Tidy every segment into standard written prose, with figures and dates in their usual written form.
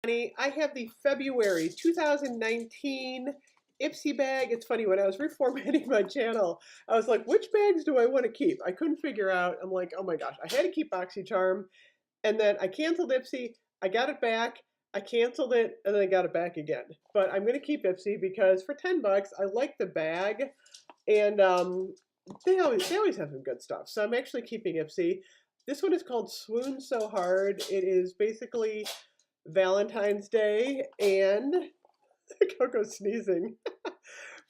I have the February 2019 Ipsy bag. It's funny, when I was reformatting my channel, I was like, which bags do I want to keep? I couldn't figure out. I'm like, oh my gosh, I had to keep BoxyCharm. And then I canceled Ipsy. I got it back. I canceled it and then I got it back again. But I'm going to keep Ipsy because for 10 bucks, I like the bag. And they always have some good stuff. So I'm actually keeping Ipsy. This one is called Swoon So Hard. It is basically Valentine's Day and Coco's sneezing.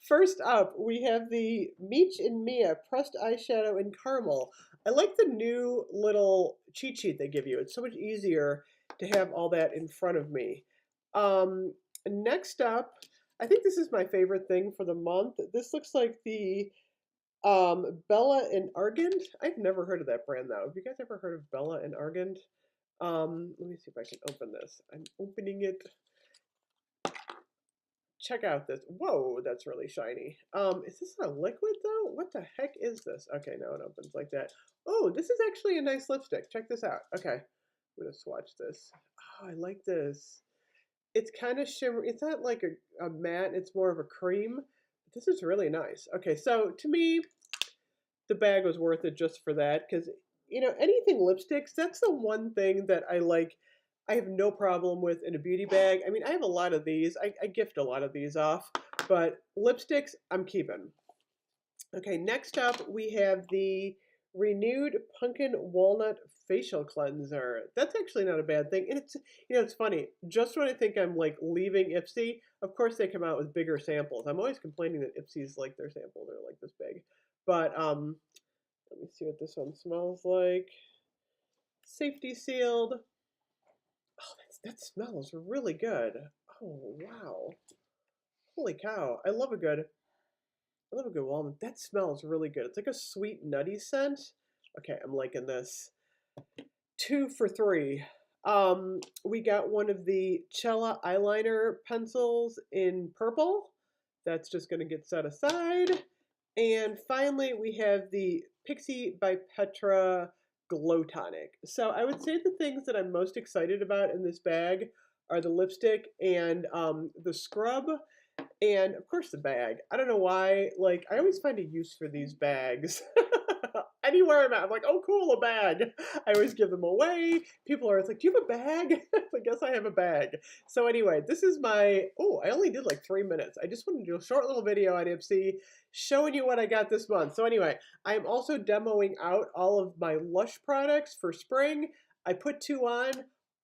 First up, we have the Meech and Mia pressed eyeshadow in caramel. I like the new little cheat sheet they give you. It's so much easier to have all that in front of me. Next up, I think this is my favorite thing for the month. This looks like the Bella and Argand. I've never heard of that brand though. Have you guys ever heard of Bella and Argand? Let me see if I can open this. I'm opening it. Check out this. Whoa, that's really shiny. Is this a liquid though? What the heck is this? Okay, now it opens like that. Oh, this is actually a nice lipstick. Check this out. Okay, I'm gonna swatch this. Oh, I like this. It's kind of shimmery. It's not like a matte, it's more of a cream. This is really nice. Okay, so to me, the bag was worth it just for that because, you know, anything lipsticks, that's the one thing that I like. I have no problem with in a beauty bag. I mean, I have a lot of these. I gift a lot of these off, but lipsticks, I'm keeping. Okay, next up we have the Renewed Pumpkin Walnut Facial Cleanser. That's actually not a bad thing. And it's, you know, it's funny. Just when I think I'm like leaving Ipsy, of course they come out with bigger samples. I'm always complaining that Ipsy's like their samples are like this big. But let me see what this one smells like. Safety sealed. Oh, that smells really good. Oh, wow. Holy cow. I love a good walnut. That smells really good. It's like a sweet, nutty scent. Okay, I'm liking this. 2 for 3. We got one of the Cella eyeliner pencils in purple. That's just going to get set aside. And finally, we have the Pixie by Petra Glow Tonic. So I would say the things that I'm most excited about in this bag are the lipstick and the scrub. And of course the bag. I don't know why, like, I always find a use for these bags. Anywhere I'm at, I'm like, oh cool, a bag. I always give them away. People are always like, do you have a bag? I guess I have a bag. So anyway, this is my, oh, I only did like 3 minutes. I just wanted to do a short little video on Ipsy showing you what I got this month. So anyway, I'm also demoing out all of my Lush products for spring. I put 2 on.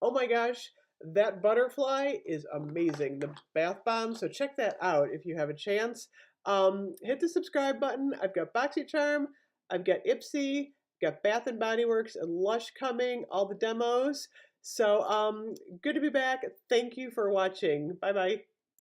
Oh my gosh. That butterfly is amazing, the bath bomb. So check that out if you have a chance. Hit the subscribe button. I've got BoxyCharm, I've got Ipsy, got Bath and Body Works and Lush coming, all the demos. So good to be back. Thank you for watching. Bye bye.